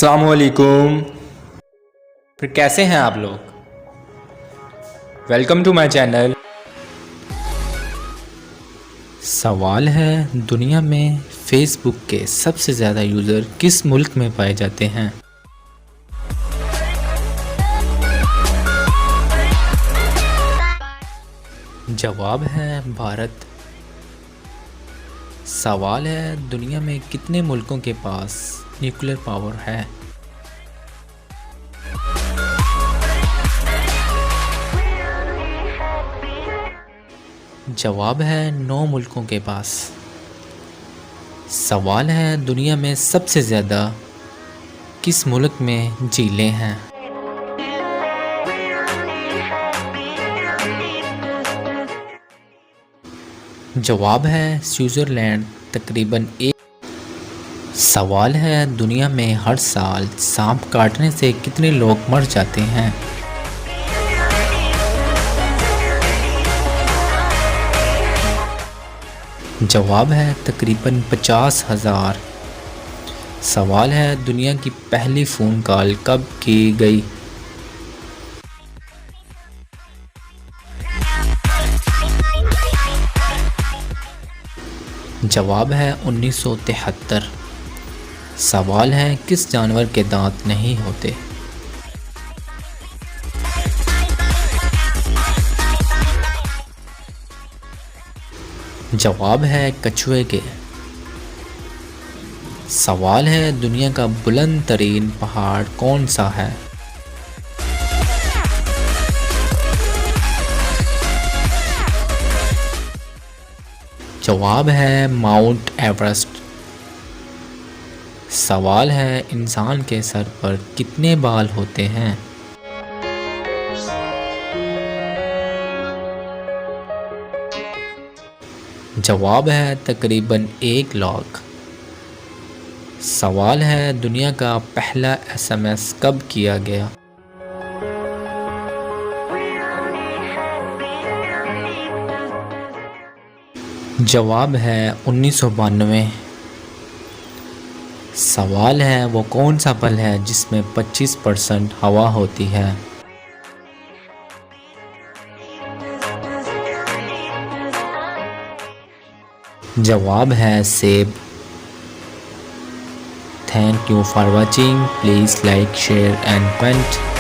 अस्सलामुअलैकुम। फिर कैसे हैं आप लोग? Welcome to my channel. सवाल है, दुनिया में फेसबुक के सबसे ज़्यादा यूज़र किस मुल्क में पाए जाते हैं? जवाब है भारत। सवाल है, दुनिया में कितने मुल्कों के पास न्यूक्लियर पावर है? जवाब है 9 मुल्कों के पास। सवाल है, दुनिया में सबसे ज़्यादा किस मुल्क में झीलें हैं? जवाब है स्विट्ज़रलैंड, तकरीबन एक। सवाल है, दुनिया में हर साल सांप काटने से कितने लोग मर जाते हैं? जवाब है तकरीबन 50,000। सवाल है, दुनिया की पहली फ़ोन कॉल कब की गई? जवाब है 1973। सवाल है, किस जानवर के दांत नहीं होते? जवाब है कछुए के। सवाल है, दुनिया का बुलंद तरीन पहाड़ कौन सा है? जवाब है माउंट एवरेस्ट। सवाल है, इंसान के सर पर कितने बाल होते हैं? जवाब है तकरीबन 1 लाख। सवाल है, दुनिया का पहला एसएमएस कब किया गया? जवाब है 1992। सवाल है, वो कौन सा फल है जिसमें 25% हवा होती है? जवाब है सेब। Thank you for watching. Please like, share and comment.